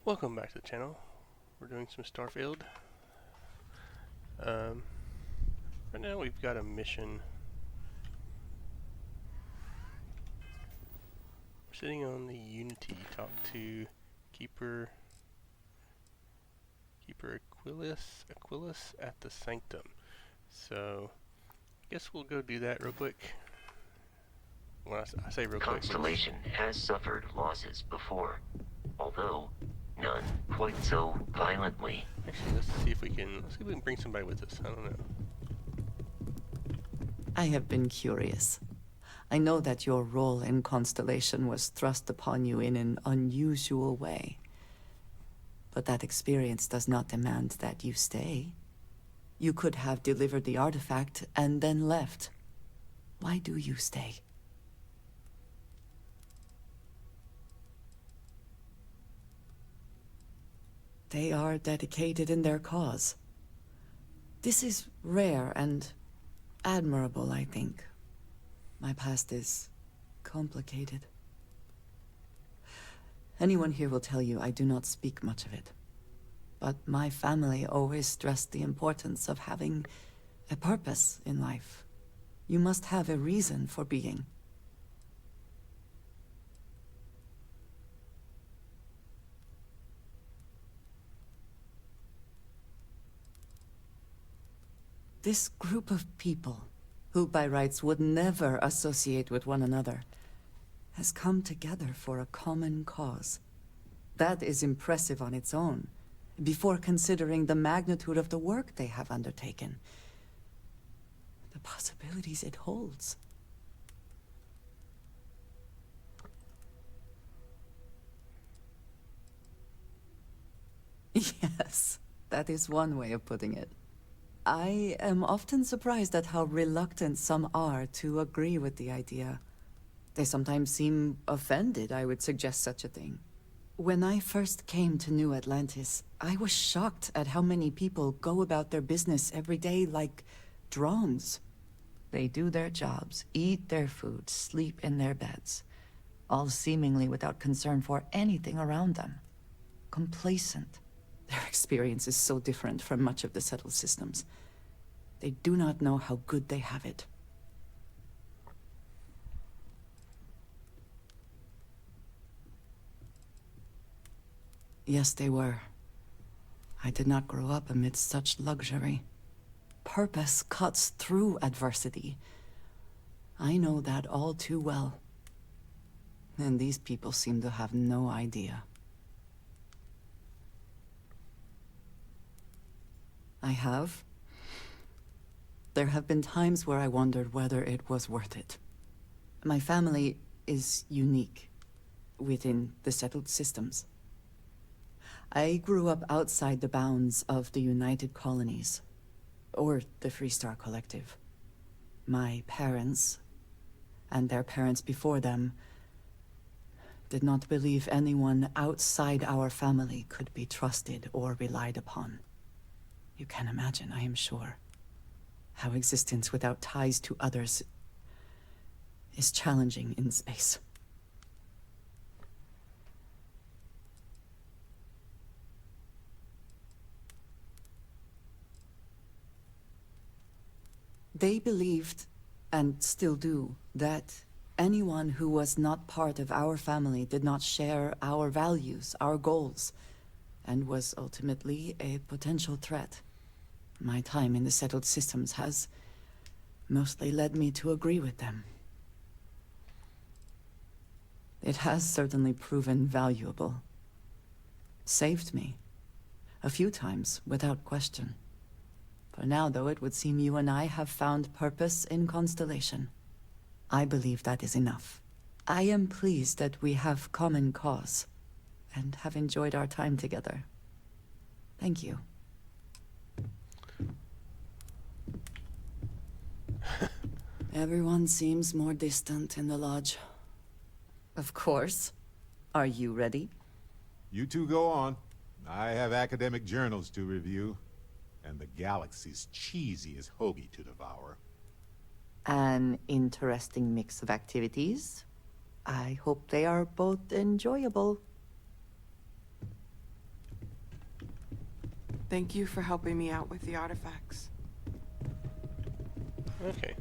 Welcome back to the channel. We're doing some Starfield. Um, right now we've got a mission. We're sitting on the Unity. Talk to Keeper Aquilus at the Sanctum. So I guess we'll go do that real quick. When I say real quick, Constellation has suffered losses before, although none quite so violently. actually let's see if we can bring somebody with us. I don't know. I have been curious. I know that your role in Constellation was thrust upon you in an unusual way. But that experience does not demand that you stay. You could have delivered the artifact and then left. Why do you stay? They are dedicated in their cause. This is rare and admirable, I think. My past is complicated. Anyone here will tell you I do not speak much of it. But my family always stressed the importance of having a purpose in life. You must have a reason for being. This group of people, who by rights would never associate with one another, has come together for a common cause. That is impressive on its own, before considering the magnitude of the work they have undertaken. The possibilities it holds. Yes, that is one way of putting it. I am often surprised at how reluctant some are to agree with the idea. They sometimes seem offended I would suggest such a thing. When I first came to New Atlantis, I was shocked at how many people go about their business every day like drones. They do their jobs, eat their food, sleep in their beds, all seemingly without concern for anything around them. Complacent. Their experience is so different from much of the settled systems. They do not know how good they have it. Yes, they were. I did not grow up amidst such luxury. Purpose cuts through adversity. I know that all too well. And these people seem to have no idea. I have. There have been times where I wondered whether it was worth it. My family is unique within the settled systems. I grew up outside the bounds of the United Colonies, or the Freestar Collective. My parents, and their parents before them, did not believe anyone outside our family could be trusted or relied upon. You can imagine, I am sure, how existence without ties to others is challenging in space. They believed, and still do, that anyone who was not part of our family did not share our values, our goals, and was ultimately a potential threat. My time in the settled systems has mostly led me to agree with them. It has certainly proven valuable. Saved me. A few times, without question. For now, though, it would seem you and I have found purpose in Constellation. I believe that is enough. I am pleased that we have common cause, and have enjoyed our time together. Thank you. Everyone seems more distant in the lodge. Of course. Are you ready? You two go on. I have academic journals to review, and the galaxy's cheesiest hoagie to devour. An interesting mix of activities. I hope they are both enjoyable. Thank you for helping me out with the artifacts. Okay.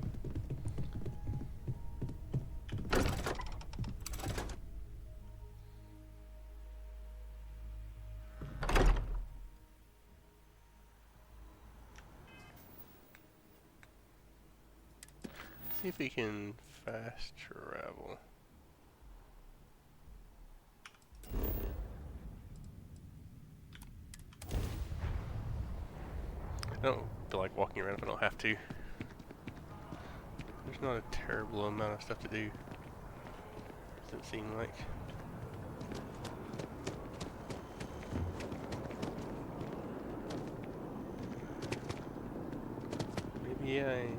See if we can fast travel. I don't feel like walking around if I don't have to. There's not a terrible amount of stuff to do. Doesn't seem like. Maybe I am.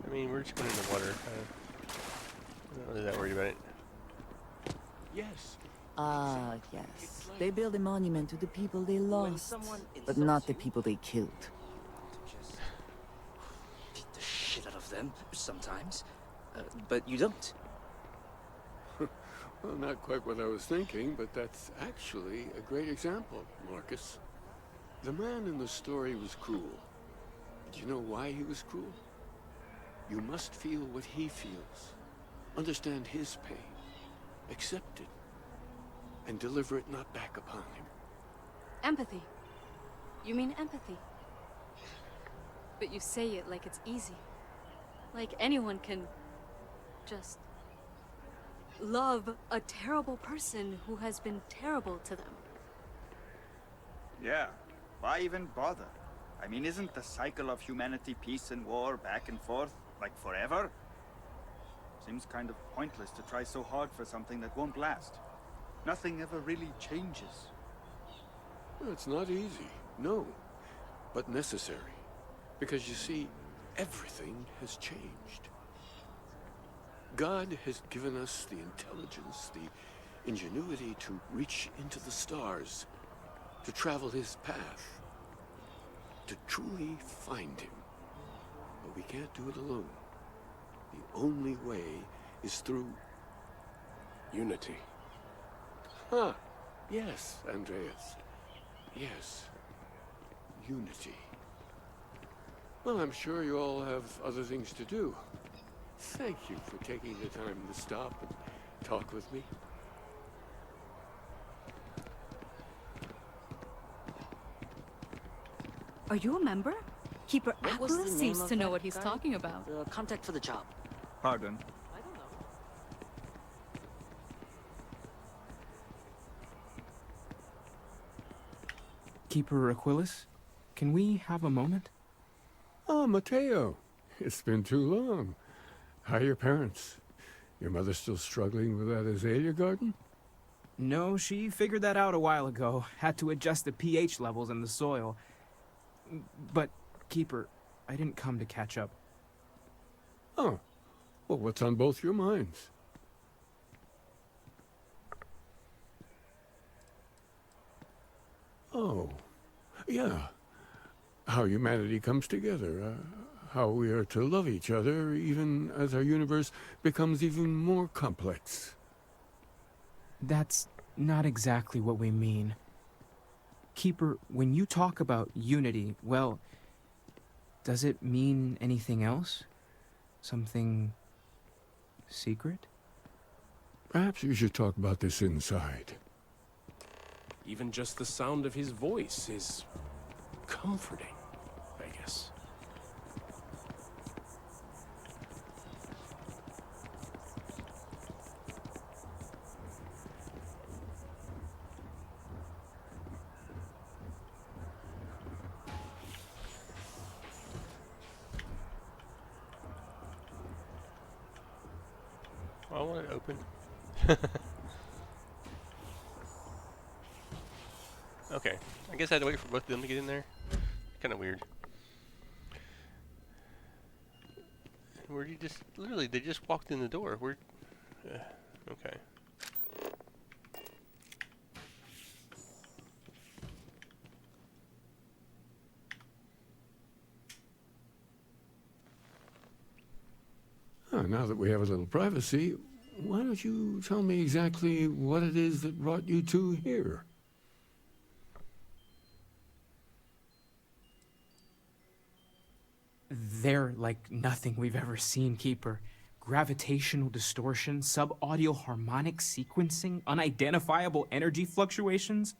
I mean, we're just going in the water. I'm not really that worried about it. Yes. Ah, yes. They build a monument to the people they lost, but not the people they killed. Just beat the shit out of them sometimes, but you don't. Well, not quite what I was thinking, but that's actually a great example, Marcus. The man in the story was cruel. Do you know why he was cruel? You must feel what he feels. Understand his pain. Accept it. And deliver it not back upon him. Empathy. You mean empathy? But you say it like it's easy. Like anyone can just love a terrible person who has been terrible to them. Yeah, why even bother? I mean, isn't the cycle of humanity peace and war back and forth, like forever? Seems kind of pointless to try so hard for something that won't last. Nothing ever really changes. Well, it's not easy, no, but necessary. Because you see, everything has changed. God has given us the intelligence, the ingenuity to reach into the stars, to travel his path, to truly find him. But we can't do it alone. The only way is through unity. Huh. Yes, Andreas. Yes. Unity. Well, I'm sure you all have other things to do. Thank you for taking the time to stop and talk with me. Are you a member? Keeper What was the Atlas name seems of to know that what he's guy? talking about. The contact for the job. Pardon? I don't know. Keeper Aquilus, can we have a moment? Oh, Matteo. It's been too long. How are your parents? Your mother still struggling with that azalea garden? No, she figured that out a while ago. Had to adjust the pH levels in the soil. But, Keeper, I didn't come to catch up. Oh. Well, what's on both your minds? Oh. Yeah. How humanity comes together. How we are to love each other even as our universe becomes even more complex. That's not exactly what we mean. Keeper, when you talk about unity, well, does it mean anything else? Something secret? Perhaps you should talk about this inside. Even just the sound of his voice is comforting, I guess. I want it open. Okay, I guess I had to wait for both of them to get in there. Kind of weird. Where you just literally they just walked in the door. Where? Okay. Now that we have a little privacy, why don't you tell me exactly what it is that brought you two here? They're like nothing we've ever seen, Keeper. Gravitational distortion, sub-audio harmonic sequencing, unidentifiable energy fluctuations.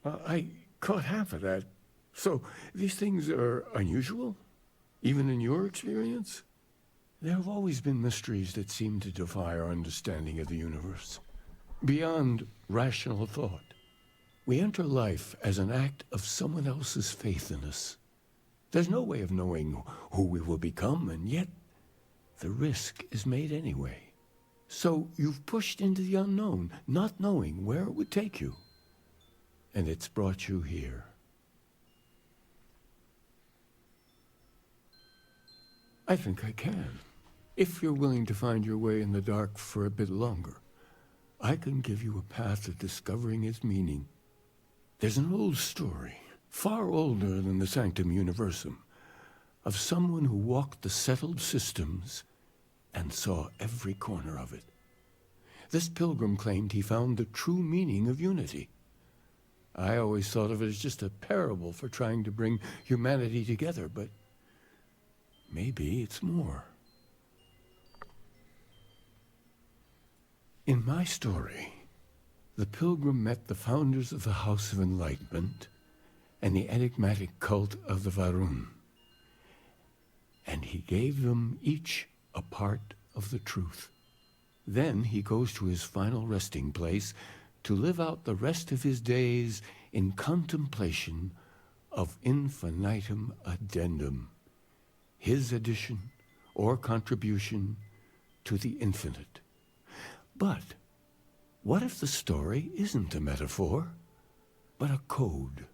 I caught half of that. So, these things are unusual? Even in your experience? There have always been mysteries that seem to defy our understanding of the universe. Beyond rational thought. We enter life as an act of someone else's faith in us. There's no way of knowing who we will become, and yet the risk is made anyway. So you've pushed into the unknown, not knowing where it would take you. And it's brought you here. I think I can. If you're willing to find your way in the dark for a bit longer, I can give you a path to discovering its meaning. There's an old story, far older than the Sanctum Universum, of someone who walked the settled systems and saw every corner of it. This pilgrim claimed he found the true meaning of unity. I always thought of it as just a parable for trying to bring humanity together, but maybe it's more. In my story, the pilgrim met the founders of the House of Enlightenment and the enigmatic cult of the Varun, and he gave them each a part of the truth. Then he goes to his final resting place to live out the rest of his days in contemplation of infinitum addendum, his addition or contribution to the infinite. But what if the story isn't a metaphor, but a code,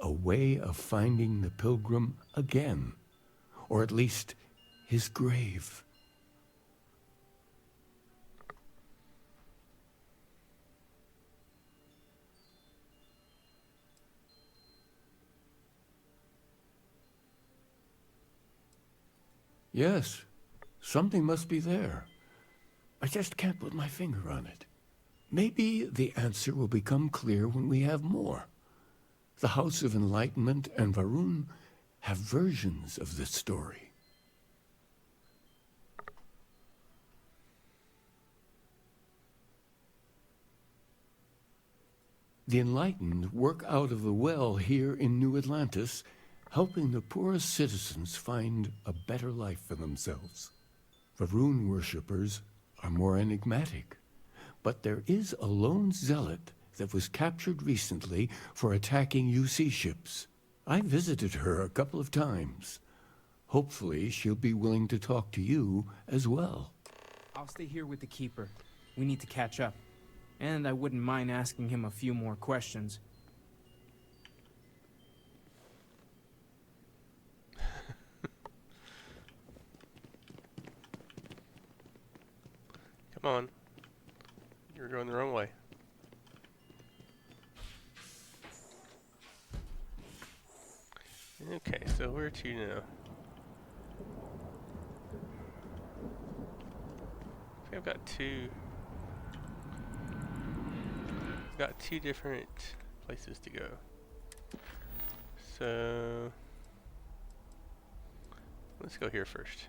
a way of finding the pilgrim again, or at least his grave? Yes, something must be there. I just can't put my finger on it. Maybe the answer will become clear when we have more. The House of Enlightenment and Varun have versions of this story. The Enlightened work out of the well here in New Atlantis, helping the poorest citizens find a better life for themselves. Varun worshippers are more enigmatic, but there is a lone zealot that was captured recently for attacking UC ships. I visited her a couple of times. Hopefully she'll be willing to talk to you as well. I'll stay here with the Keeper. We need to catch up. And I wouldn't mind asking him a few more questions. Come on. You're going the wrong way. Okay, so where to now? I've got two different places to go. So let's go here first.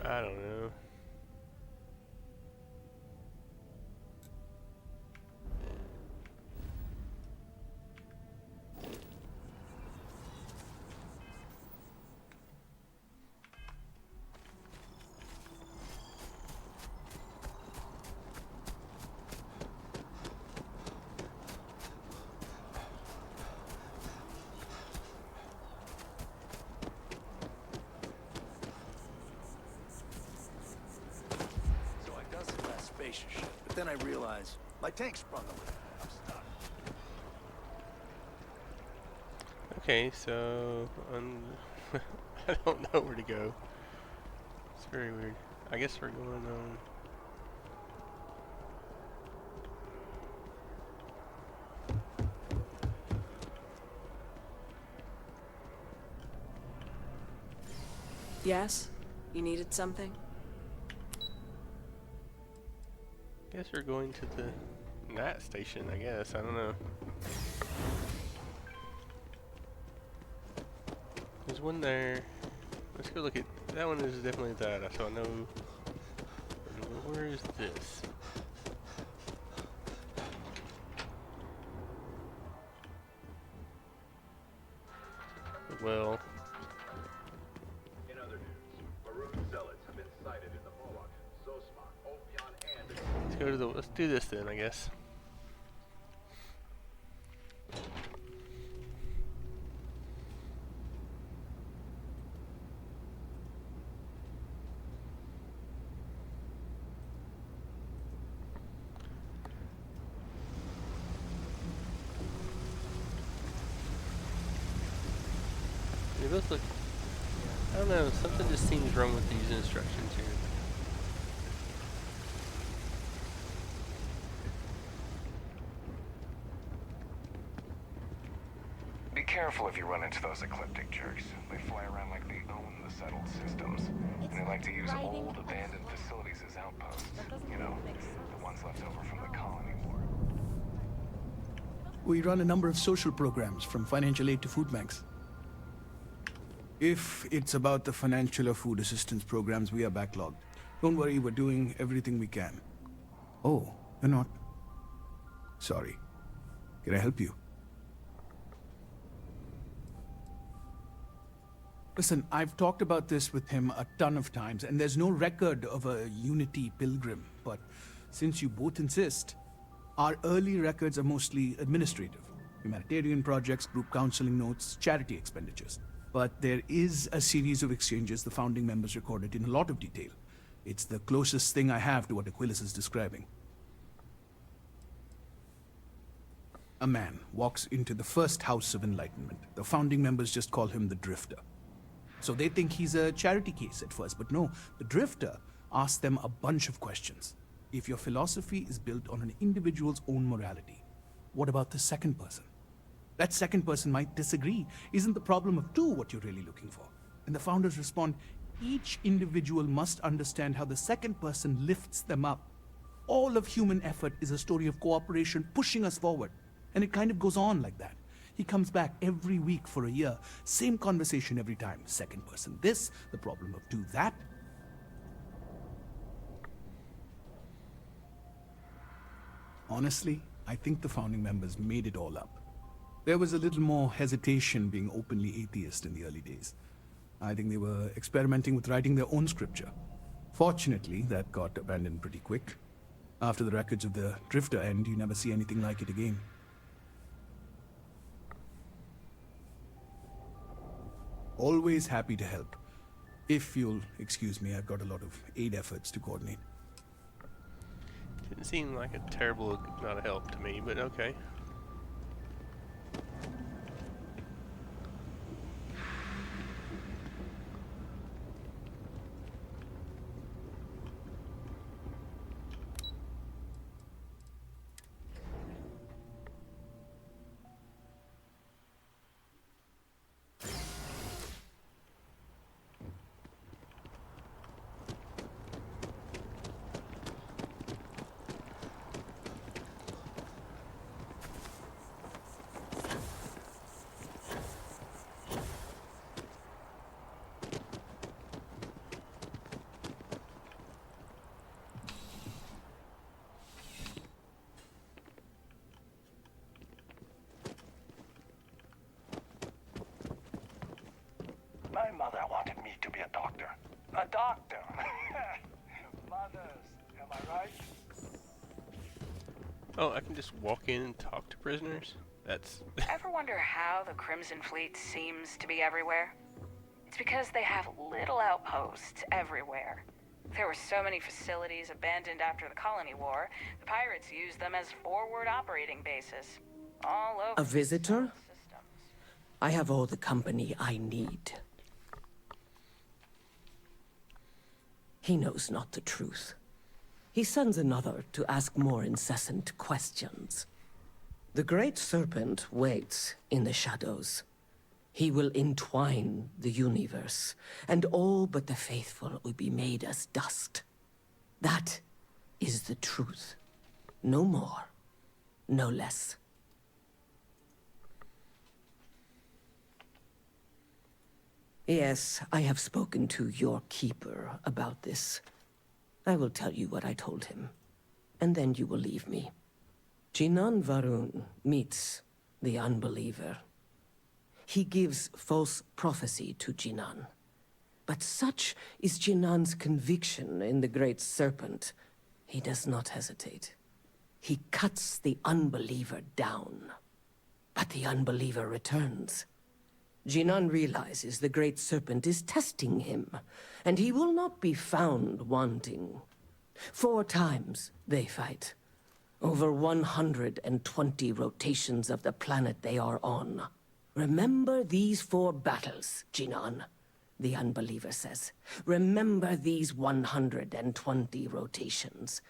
I don't know. But then I realized my tank sprung a leak. I'm stuck. Okay, so I don't know where to go. It's very weird. I guess we're going on. Yes? You needed something? Guess we're going to the NAT station, I guess. I don't know. There's one there. Let's go look at that one. Is definitely that. So I know. Where is this? Well. In other news, maroon zealots have been sighted in the Moloch, Zosma, Ophion, and Let's go to the. Let's do this then, I guess. They both look. I don't know. Something just seems wrong with these instructions here. Be careful if you run into those ecliptic jerks. They fly around like they own the settled systems. And they like to use old abandoned facilities as outposts. You know, the ones left over from the colony war. We run a number of social programs, from financial aid to food banks. If it's about the financial or food assistance programs, we are backlogged. Don't worry, we're doing everything we can. Oh, you're not? Sorry. Can I help you? Listen, I've talked about this with him a ton of times, and there's no record of a Unity pilgrim. But since you both insist, our early records are mostly administrative. Humanitarian projects, group counseling notes, charity expenditures. But there is a series of exchanges the founding members recorded in a lot of detail. It's the closest thing I have to what Aquilus is describing. A man walks into the first house of enlightenment. The founding members just call him the Drifter. So they think he's a charity case at first, but no, the Drifter asks them a bunch of questions. If your philosophy is built on an individual's own morality, what about the second person? That second person might disagree. Isn't the problem of two what you're really looking for? And the founders respond, each individual must understand how the second person lifts them up. All of human effort is a story of cooperation pushing us forward. And it kind of goes on like that. He comes back every week for a year. Same conversation every time. Second person this, the problem of two that. Honestly, I think the founding members made it all up. There was a little more hesitation being openly atheist in the early days. I think they were experimenting with writing their own scripture. Fortunately, that got abandoned pretty quick. After the records of the Drifter end, you never see anything like it again. Always happy to help. If you'll excuse me, I've got a lot of aid efforts to coordinate. Didn't seem like a terrible amount of help to me, but okay. My mother wanted me to be a doctor. A doctor! Mothers, am I right? Oh, I can just walk in and talk to prisoners? That's... Ever wonder how the Crimson Fleet seems to be everywhere? It's because they have little outposts everywhere. There were so many facilities abandoned after the Colony War, the pirates used them as forward operating bases. All over. A visitor? I have all the company I need. He knows not the truth. He sends another to ask more incessant questions. The Great Serpent waits in the shadows. He will entwine the universe, and all but the faithful will be made as dust. That is the truth. No more, no less. Yes, I have spoken to your keeper about this. I will tell you what I told him, and then you will leave me. Jinan Varun meets the unbeliever. He gives false prophecy to Jinan. But such is Jinan's conviction in the Great Serpent, he does not hesitate. He cuts the unbeliever down. But the unbeliever returns. Jinan realizes the Great Serpent is testing him, and he will not be found wanting. 4 times they fight. Over 120 rotations of the planet they are on. Remember these 4 battles, Jinan, the unbeliever says. Remember these 120 rotations.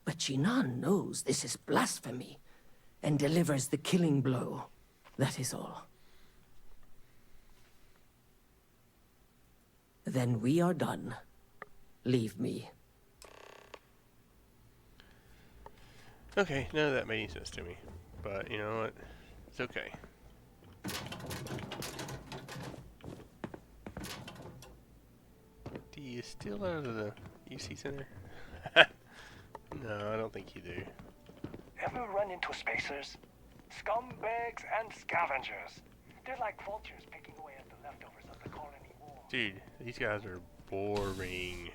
But Jinan knows this is blasphemy, and delivers the killing blow. That is all. Then we are done. Leave me. Okay, none of that made any sense to me. But you know what? It's okay. Do you steal out of the UC Center? No, I don't think you do. Ever run into spacers? Scumbags and scavengers. They're like vultures picking away at the leftovers of the colony war. Dude, these guys are boring.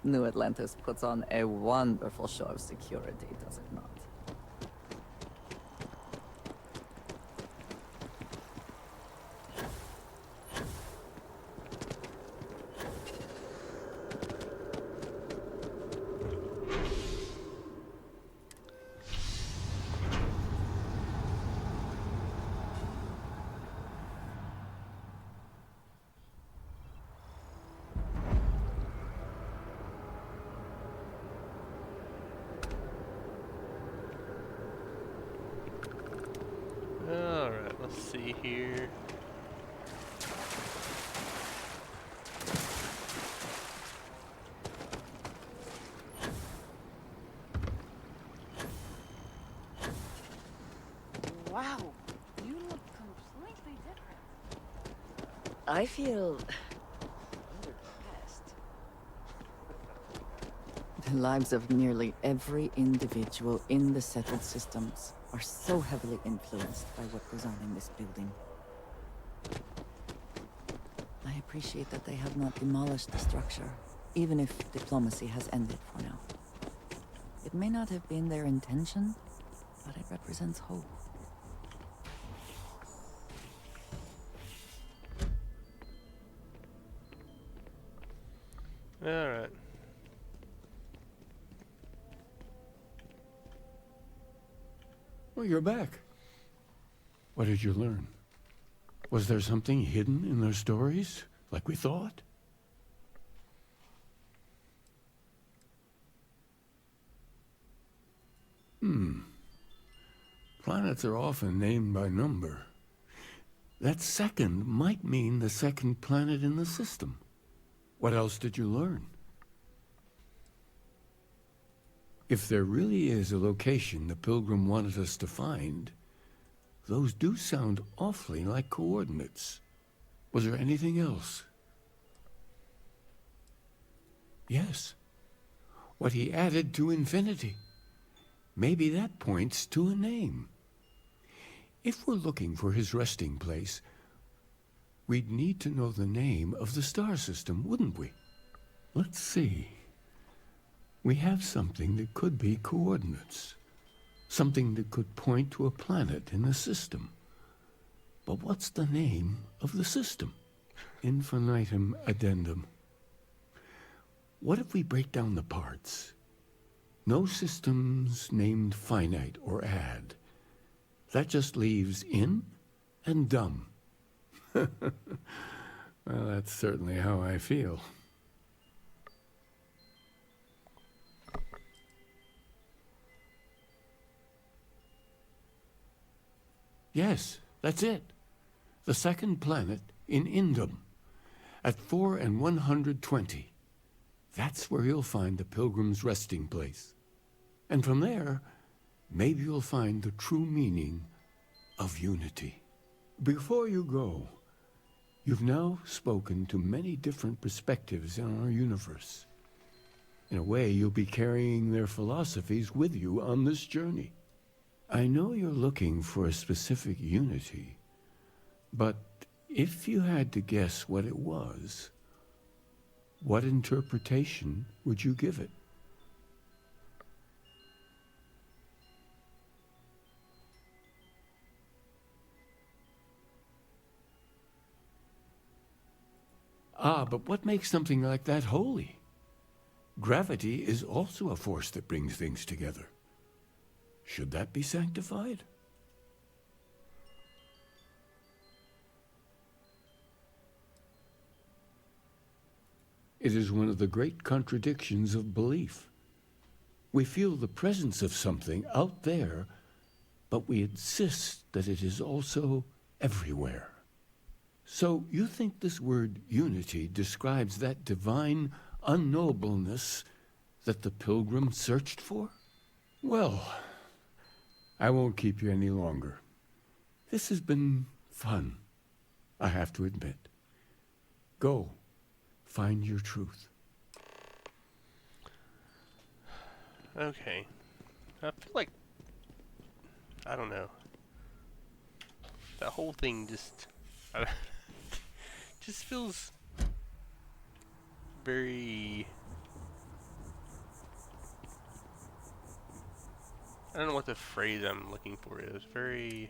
New Atlantis puts on a wonderful show of security, does it not? Alright, let's see here. Wow, you look completely different. I feel Underdressed. the lives of nearly every individual in the settled systems are so heavily influenced by what goes on in this building. I appreciate that they have not demolished the structure, even if diplomacy has ended for now. It may not have been their intention, but it represents hope. Alright. Well, you're back. What did you learn? Was there something hidden in their stories, like we thought? Planets are often named by number. That second might mean the second planet in the system. What else did you learn? If there really is a location the Pilgrim wanted us to find, those do sound awfully like coordinates. Was there anything else? Yes. What he added to infinity. Maybe that points to a name. If we're looking for his resting place, we'd need to know the name of the star system, wouldn't we? Let's see. We have something that could be coordinates. Something that could point to a planet in the system. But what's the name of the system? Infinitum addendum. What if we break down the parts? No systems named finite or add. That just leaves in and dumb. Well, that's certainly how I feel. Yes, that's it. The second planet in Indum, at 4 and 120. That's where you'll find the Pilgrim's resting place. And from there, maybe you'll find the true meaning of unity. Before you go, you've now spoken to many different perspectives in our universe. In a way, you'll be carrying their philosophies with you on this journey. I know you're looking for a specific unity, but if you had to guess what it was, what interpretation would you give it? Ah, but what makes something like that holy? Gravity is also a force that brings things together. Should that be sanctified? It is one of the great contradictions of belief. We feel the presence of something out there, but we insist that it is also everywhere. So you think this word unity describes that divine unknowableness that the pilgrim searched for? Well, I won't keep you any longer. This has been fun, I have to admit. Go, find your truth. Okay. I feel like, I don't know. That whole thing just feels very, I don't know what the phrase I'm looking for is. Very,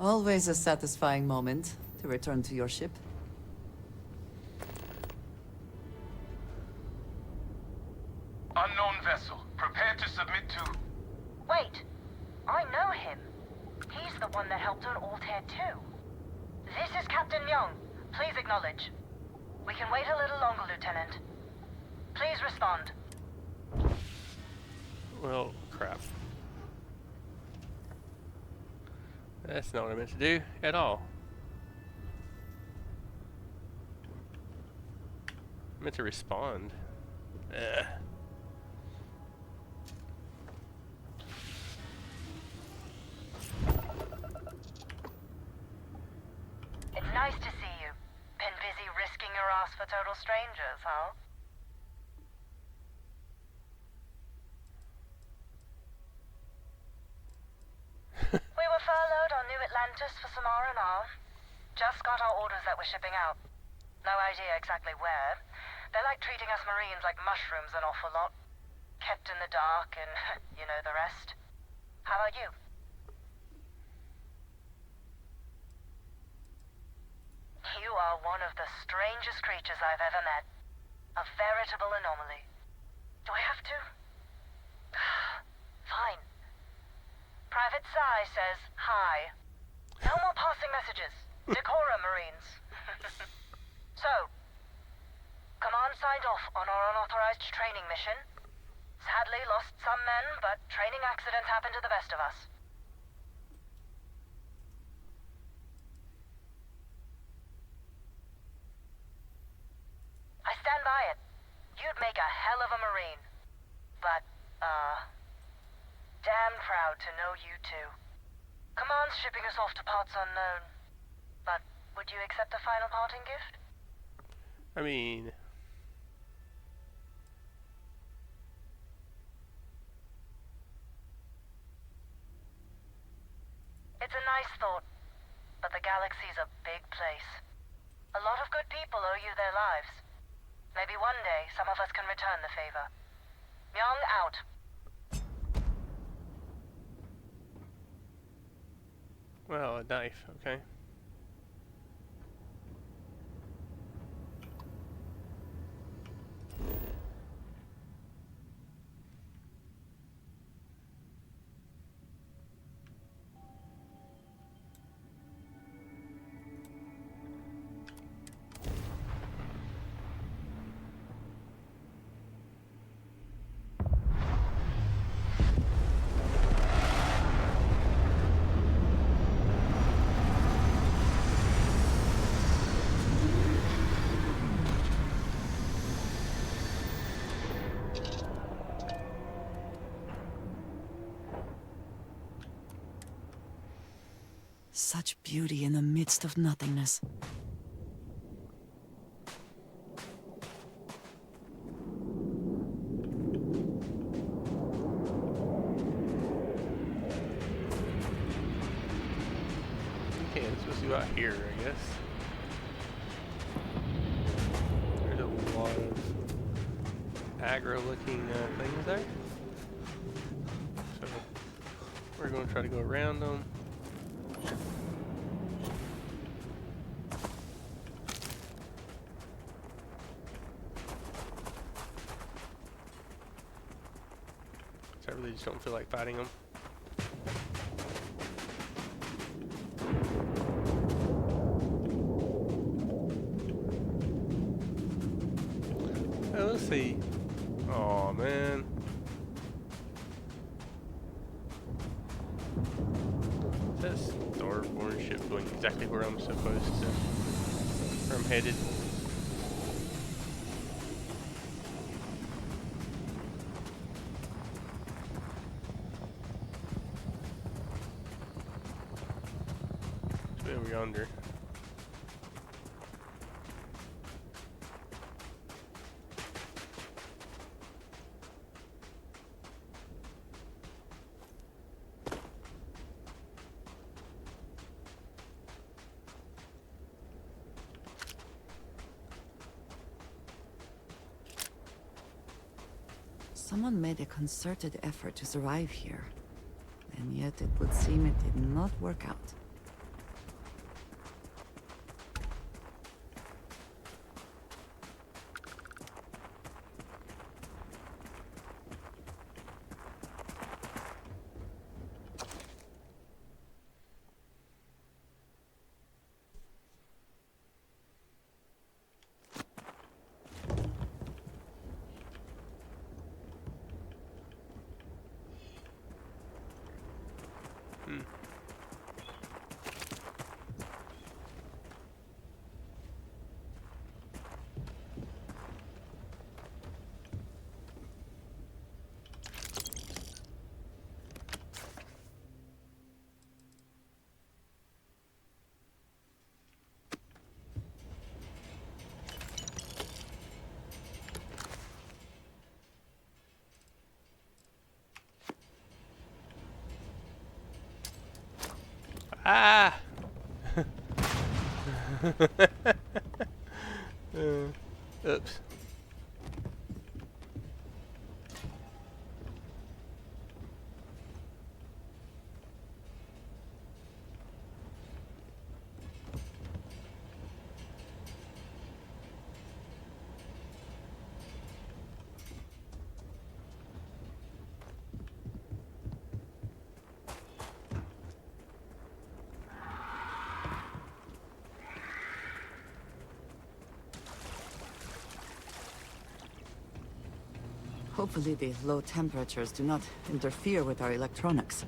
Always a satisfying moment to return to your ship. Unknown vessel. Prepare to submit to... Wait! I know him. He's the one that helped on Altair 2. This is Captain Young. Please acknowledge. We can wait a little longer, Lieutenant. Please respond. well, crap. That's not what I meant to do at all. I meant to respond. Ugh. It's nice to see you. Been busy risking your ass for total strangers, huh? We were furloughed on New Atlantis for some R&R. Just got our orders that we're shipping out. No idea exactly where. They're like treating us Marines like mushrooms an awful lot. Kept in the dark and you know the rest. How about you? You are one of the strangest creatures I've ever met. A veritable anomaly. Do I have to? Fine. Private Psy says hi. No more passing messages. Decorum, Marines. So, Command signed off on our unauthorized training mission. Sadly lost some men, but training accidents happen to the best of us. I stand by it. You'd make a hell of a Marine. But, damn proud to know you too. Command's shipping us off to parts unknown. But would you accept a final parting gift? I mean, it's a nice thought, but the galaxy's a big place. A lot of good people owe you their lives. Maybe one day some of us can return the favor. Young out. Well, a knife, okay. Such beauty in the midst of nothingness. Okay, this supposed to go out here, I guess. There's a lot of aggro-looking things there. So we're going to try to go around them. So I really just don't feel like fighting them. Oh, let's see. Oh man. Is that Starborn ship going exactly where I'm supposed to? Where I'm headed? It's way over yonder. Someone made a concerted effort to survive here, and yet it would seem it did not work out. Ah! Oops. Hopefully the low temperatures do not interfere with our electronics.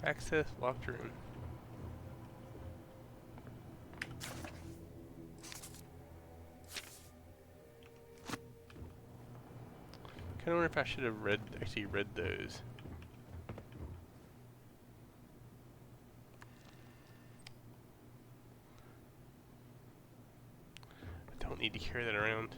Access locked room. Kinda wonder if I should have actually read those. I don't need to carry that around.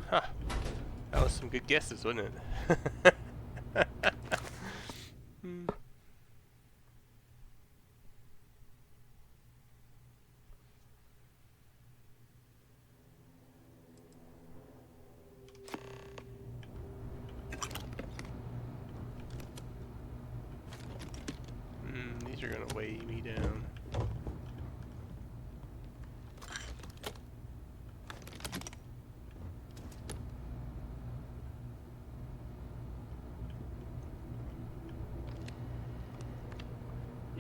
Huh. That was some good guesses, wasn't it? These are gonna weigh me down.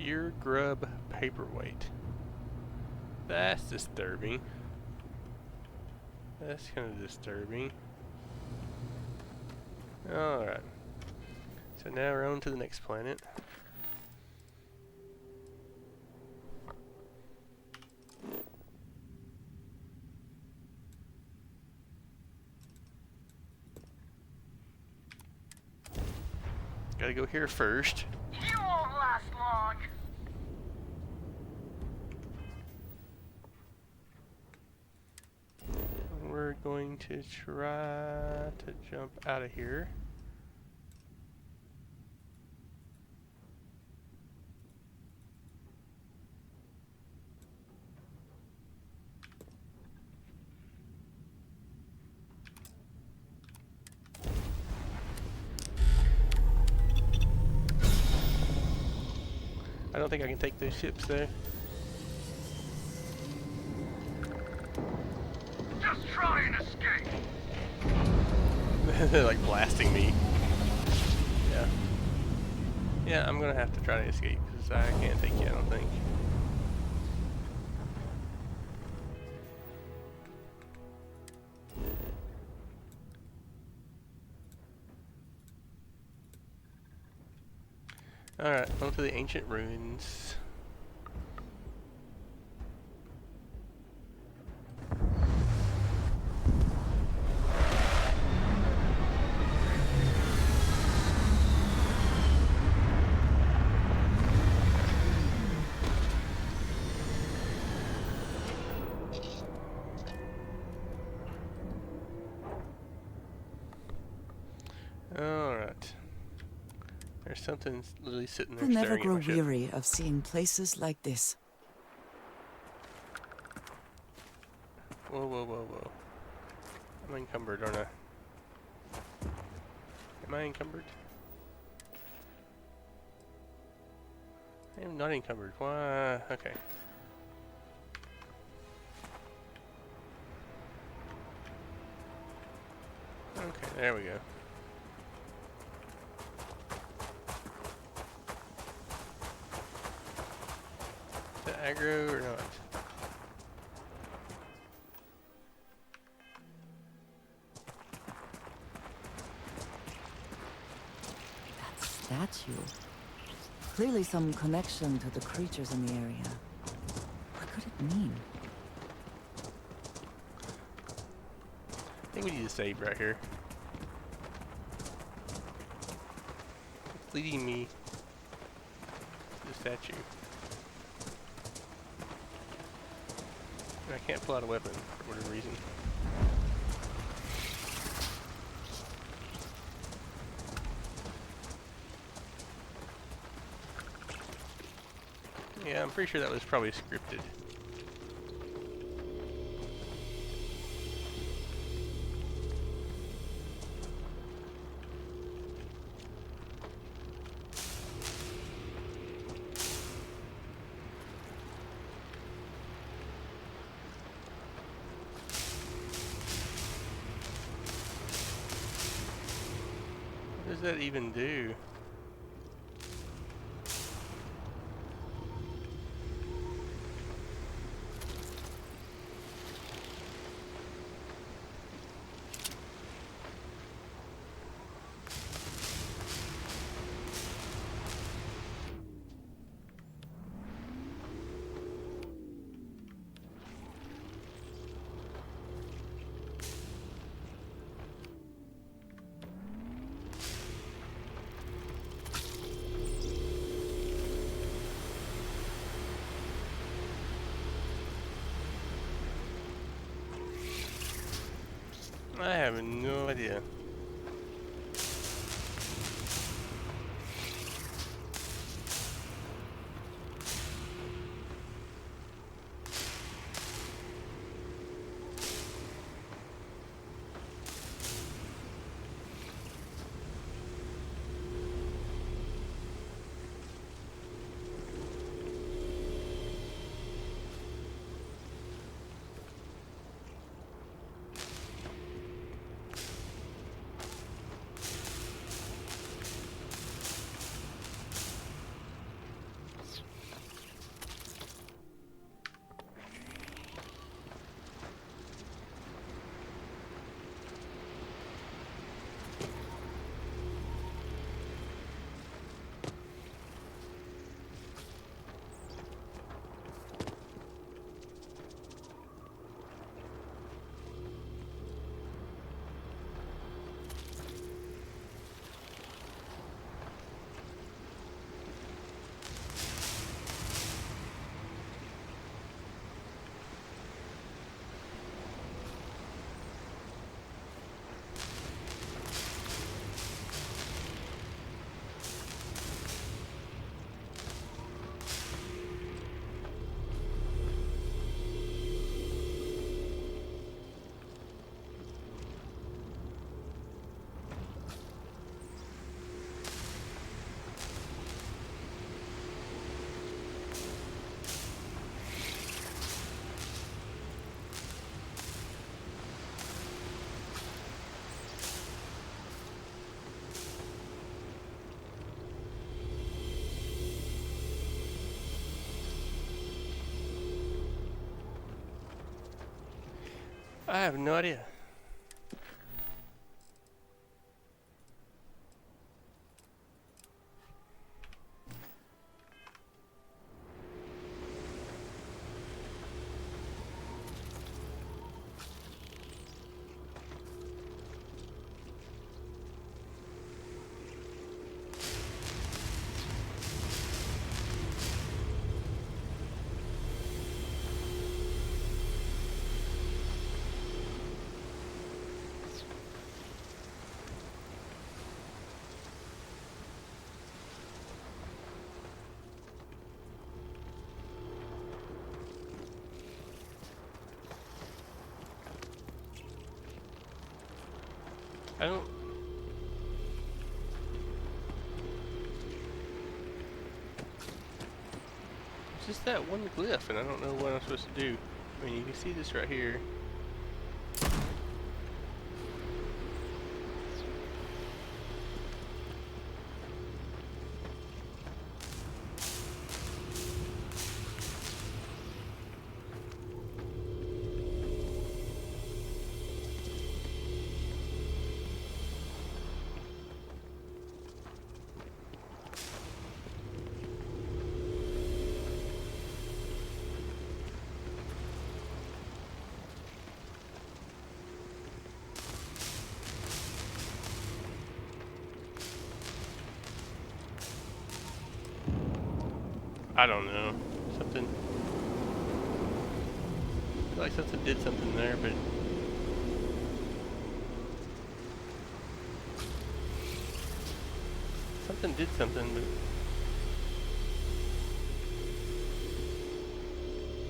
Ear grub paperweight. That's disturbing. That's kind of disturbing. Alright. So now we're on to the next planet. Gotta go here first. You won't last long. We're going to try to jump out of here. I don't think I can take those ships there. Just try and escape. They're like blasting me. Yeah. Yeah, I'm gonna have to try to escape because I can't take you, I don't think. Alright, on to the ancient ruins. Alright. There's something literally sitting there I'll never staring at grow my ship. weary of seeing places like this. Whoa, whoa, whoa, whoa. I'm encumbered, aren't I? Am I encumbered? I am not encumbered. Why? Okay. Okay, there we go. Is that aggro or not? Statue. Clearly some connection to the creatures in the area. What could it mean? I think we need to save right here. It's leading me to the statue. And I can't pull out a weapon for whatever reason. Yeah, I'm pretty sure that was probably scripted. What does that even do? I have no idea. I have no idea. I don't... It's just that one glyph, and I don't know what I'm supposed to do. I mean, you can see this right here. I don't know. Something... I feel like something did something there, but... Something did something,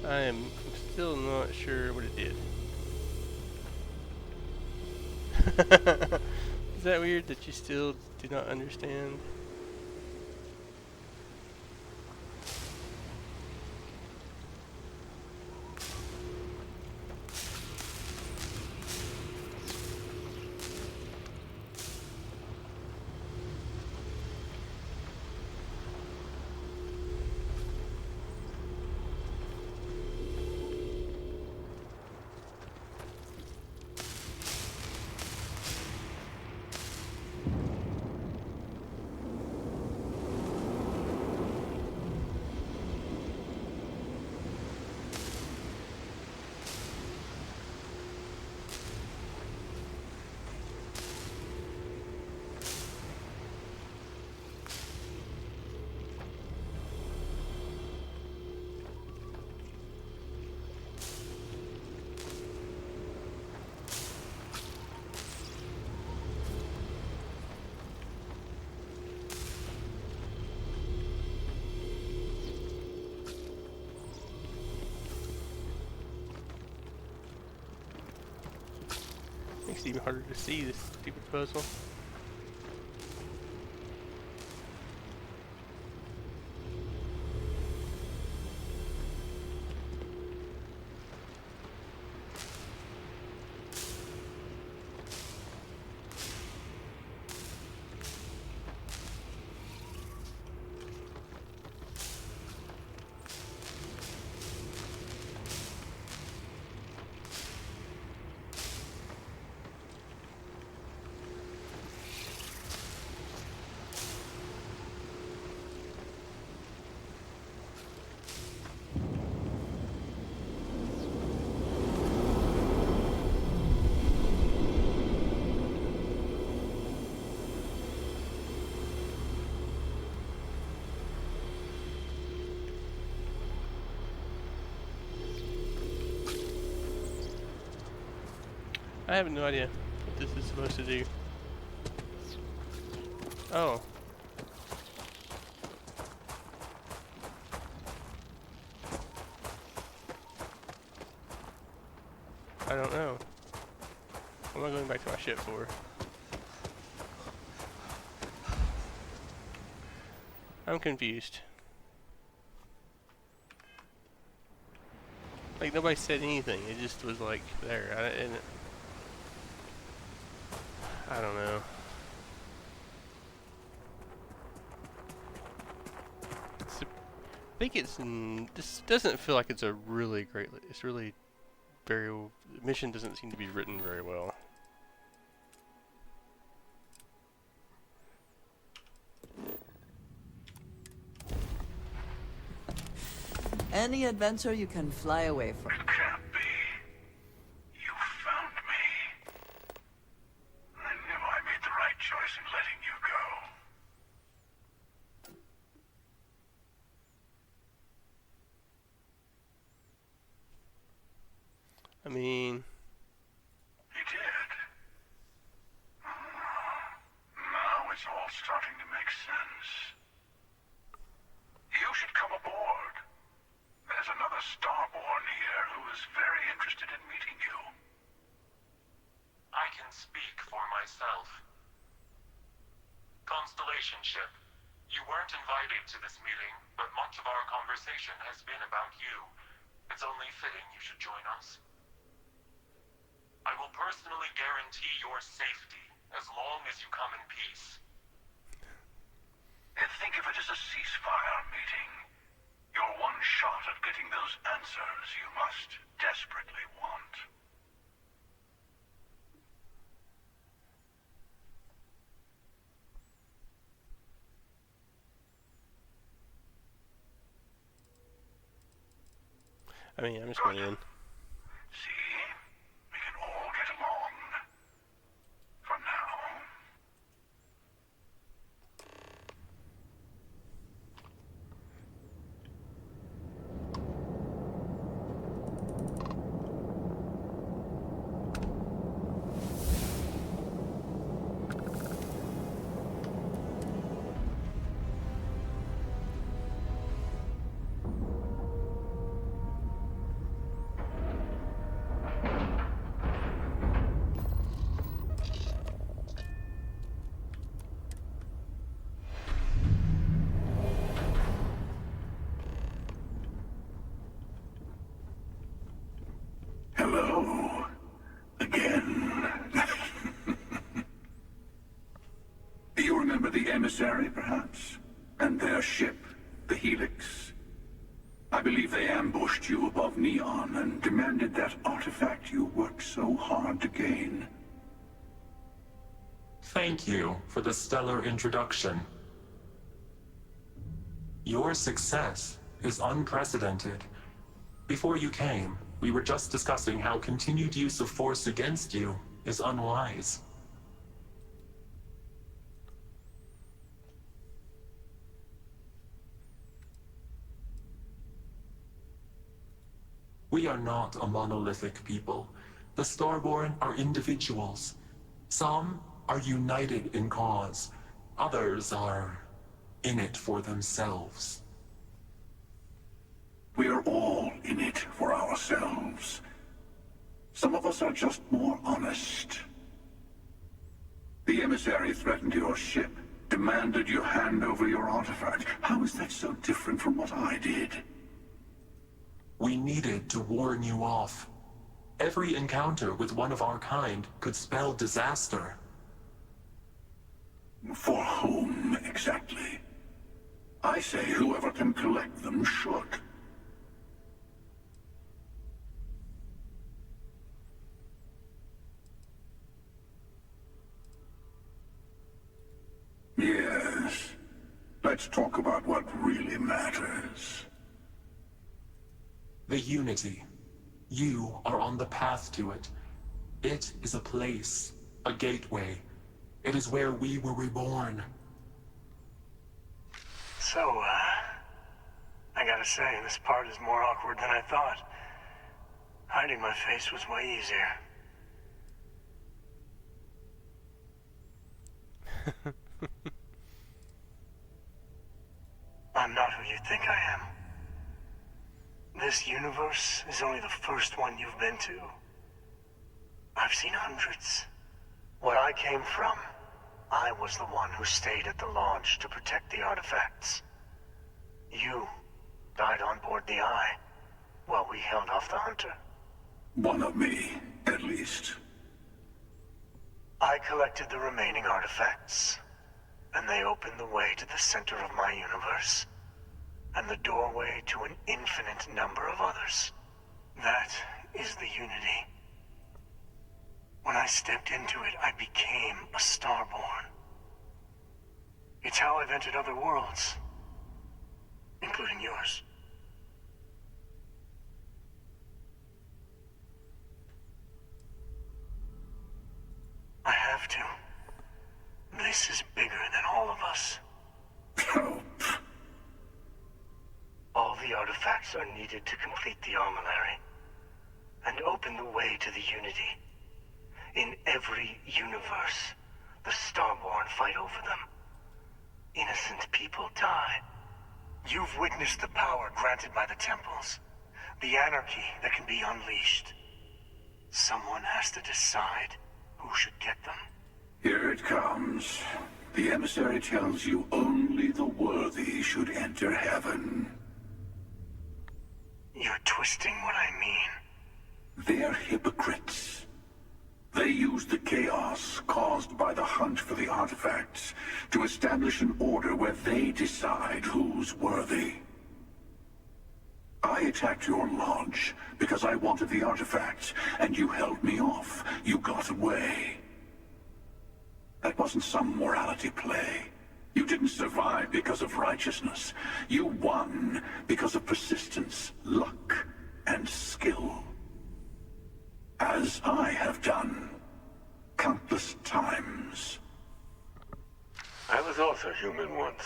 but... I am still not sure what it did. Is that weird that you still do not understand? even harder to see this stupid puzzle. I have no idea what this is supposed to do. Oh. I don't know. What am I going back to my ship for? I'm confused. Like, nobody said anything. It just was like there. I don't know. I think it's. This doesn't feel like it's a really great. It's really very. The mission doesn't seem to be written very well. Any adventure you can fly away from. It can't be. You found me. I knew I made the right choice in letting you go. I mean. You did. Now it's all starting to make sense. You should come aboard. There's another Starborn here who is very interested in meeting you. I can speak for myself. Constellation ship, you weren't invited to this meeting, but much of our conversation has been about you. It's only fitting you should join us. I will personally guarantee your safety as long as you come in peace. Think of it as a ceasefire meeting. Your one shot at getting those answers you must desperately want. I mean, I'm just going in. See? We can all get along. For now. Hello. Again. You remember the emissary, perhaps? And their ship, the Helix? I believe they ambushed you above Neon and demanded that artifact you worked so hard to gain. Thank you for the stellar introduction. Your success is unprecedented. Before you came, we were just discussing how continued use of force against you is unwise. We are not a monolithic people. The Starborn are individuals. Some are united in cause. Others are in it for themselves. We are all in it for ourselves. Some of us are just more honest. emissary threatened your ship, demanded you hand over your artifact. How is that so different from what I did? We needed to warn you off. Every encounter with one of our kind could spell disaster. For whom, exactly? I say whoever can collect them should. Yes. Let's talk about what really matters. The Unity. You are on the path to it. It is a place, a gateway. It is where we were reborn. So, I gotta say, this part is more awkward than I thought. Hiding my face was way easier. I'm not who you think I am. This universe is only the first one you've been to. I've seen hundreds. Where I came from, I was the one who stayed at the launch to protect the artifacts. You died on board the Eye, while we held off the Hunter. One of me, at least. I collected the remaining artifacts, and they opened the way to the center of my universe, and the doorway to an infinite number of others. That is the Unity. When I stepped into it, I became a Starborn. It's how I've entered other worlds, including yours. I have to. This is bigger than all of us. All the artifacts are needed to complete the armillary and open the way to the Unity. In every universe, the Starborn fight over them. Innocent people die. You've witnessed the power granted by the temples, the anarchy that can be unleashed. Someone has to decide who should get them. Here it comes. The emissary tells you only the worthy should enter heaven. You're twisting what I mean. They're hypocrites. They use the chaos caused by the hunt for the artifacts to establish an order where they decide who's worthy. I attacked your launch because I wanted the artifacts, and you held me off. You got away. That wasn't some morality play. You didn't survive because of righteousness. You won because of persistence, luck, and skill. As I have done countless times. I was also human once.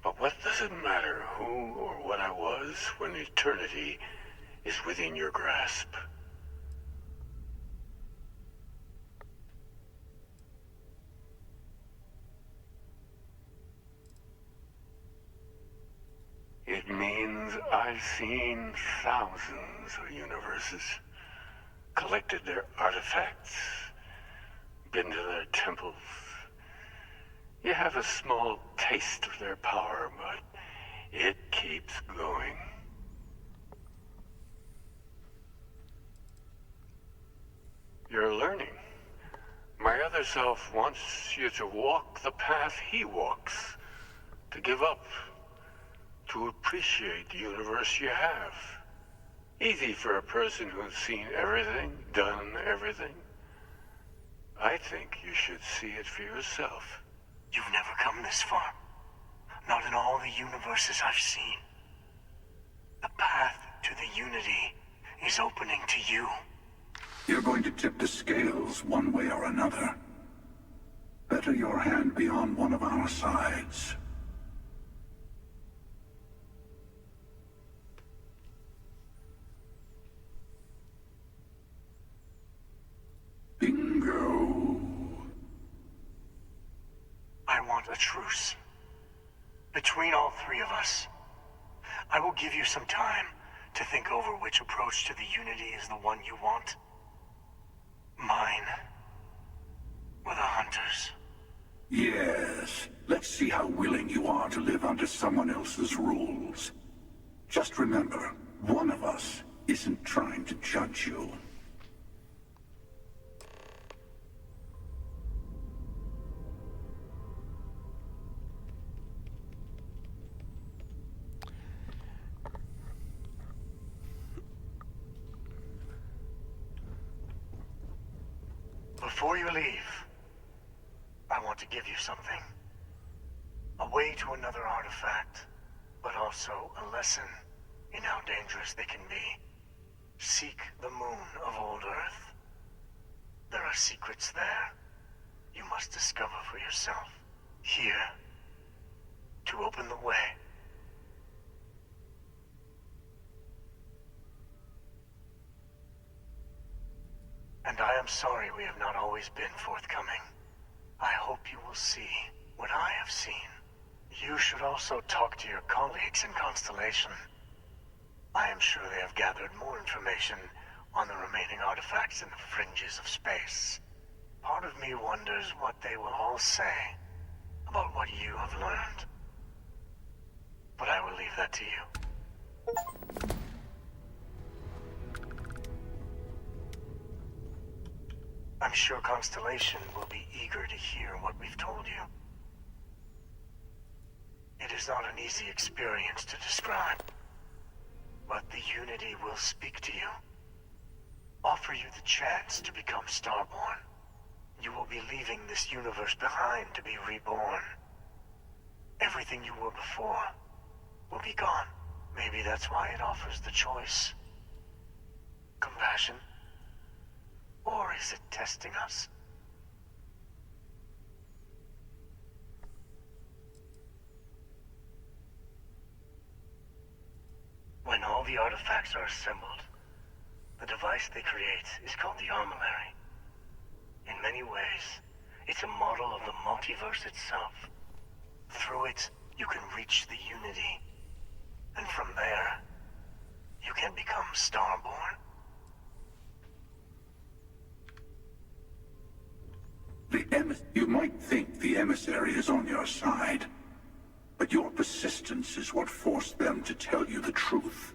But what does it matter who or what I was when eternity is within your grasp? It means I've seen thousands of universes, collected their artifacts, been to their temples. You have a small taste of their power, but it keeps going. You're learning. My other self wants you to walk the path he walks, to give up, to appreciate the universe you have. Easy for a person who's seen everything, done everything. I think you should see it for yourself. You've never come this far. Not in all the universes I've seen. The path to the Unity is opening to you. You're going to tip the scales one way or another. Better your hand be on one of our sides. Bingo. I want a truce. Between all three of us. I will give you some time to think over which approach to the Unity is the one you want. Mine. Or the Hunters. Yes. Let's see how willing you are to live under someone else's rules. Just remember, one of us isn't trying to judge you. Before you leave, I want to give you something. A way to another artifact, but also a lesson in how dangerous they can be. Seek the moon of old Earth. There are secrets there you must discover for yourself. Here, to open the way. And I am sorry we have not always been forthcoming. I hope you will see what I have seen. You should also talk to your colleagues in Constellation. I am sure they have gathered more information on the remaining artifacts in the fringes of space. Part of me wonders what they will all say about what you have learned. But I will leave that to you. I'm sure Constellation will be eager to hear what we've told you. It is not an easy experience to describe, but the Unity will speak to you, offer you the chance to become Starborn. You will be leaving this universe behind to be reborn. Everything you were before will be gone. Maybe that's why it offers the choice. Compassion? Or is it testing us? When all the artifacts are assembled, the device they create is called the Armillary. In many ways, it's a model of the multiverse itself. Through it, you can reach the Unity. And from there, you can become Starborn. You might think the emissary is on your side, but your persistence is what forced them to tell you the truth.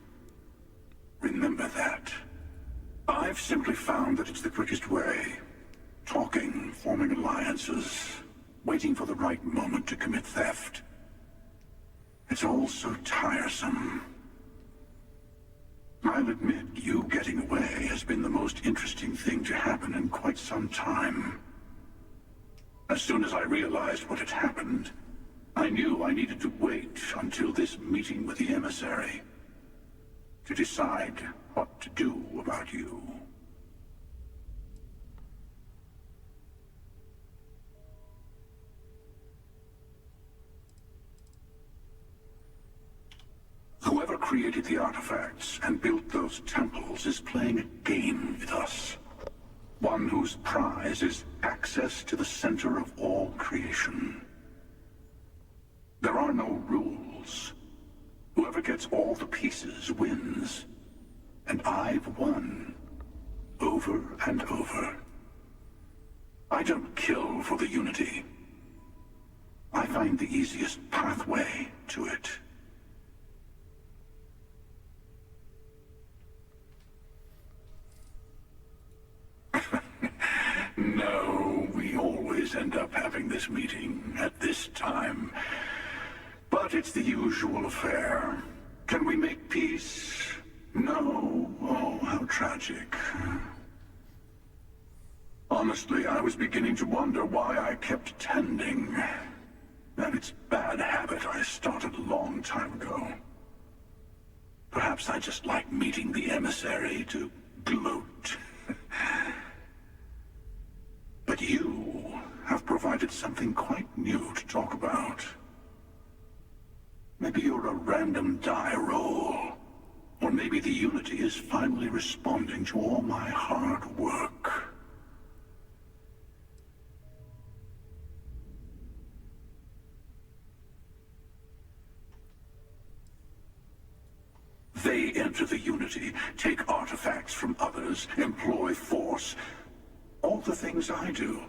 Remember that. I've simply found that it's the quickest way. Talking, forming alliances, waiting for the right moment to commit theft. It's all so tiresome. I'll admit, you getting away has been the most interesting thing to happen in quite some time. As soon as I realized what had happened, I knew I needed to wait until this meeting with the emissary to decide what to do about you. Whoever created the artifacts and built those temples is playing a game with us. One whose prize is access to the center of all creation. There are no rules. Whoever gets all the pieces wins. And I've won. Over and over. I don't kill for the Unity. I find the easiest pathway to it. No, we always end up having this meeting at this time. But it's the usual affair. Can we make peace? No. Oh, how tragic. Honestly, I was beginning to wonder why I kept attending. And it's a bad habit I started a long time ago. Perhaps I just like meeting the emissary to gloat. But you have provided something quite new to talk about. Maybe you're a random die roll. Or maybe the Unity is finally responding to all my hard work. They enter the Unity, take artifacts from others, employ force. All the things I do.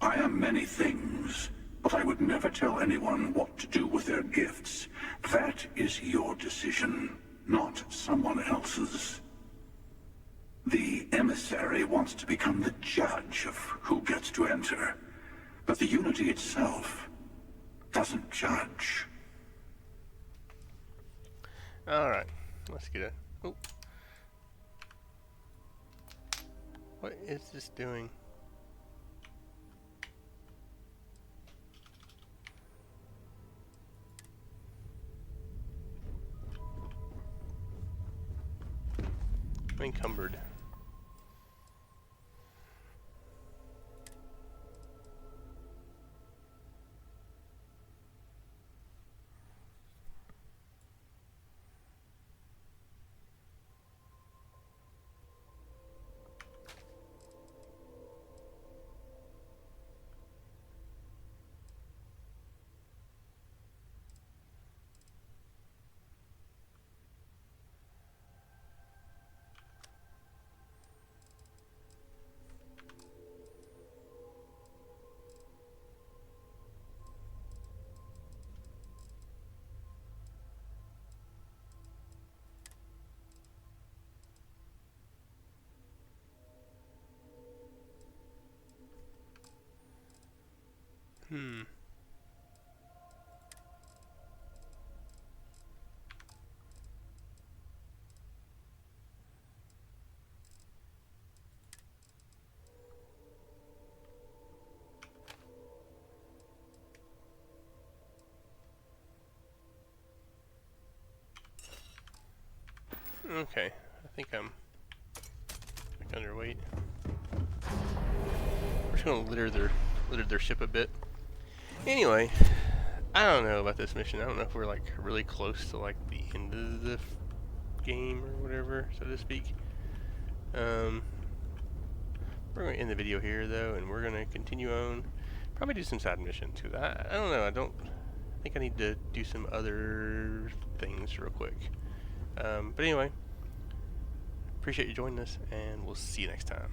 I am them many things, but I would never tell anyone what to do with their gifts. That is your decision, not someone else's. The emissary wants to become the judge of who gets to enter, but the Unity itself doesn't judge. Alright, let's get it. Oh. What is this doing? I'm encumbered. Okay, I think I'm like underweight. We're just gonna litter their ship a bit. Anyway, I don't know about this mission. I don't know if we're like really close to like the end of the game or whatever, so to speak. We're gonna end the video here though, and we're gonna continue on. Probably do some side missions because I don't know. I think I need to do some other things real quick. But anyway, appreciate you joining us, and we'll see you next time.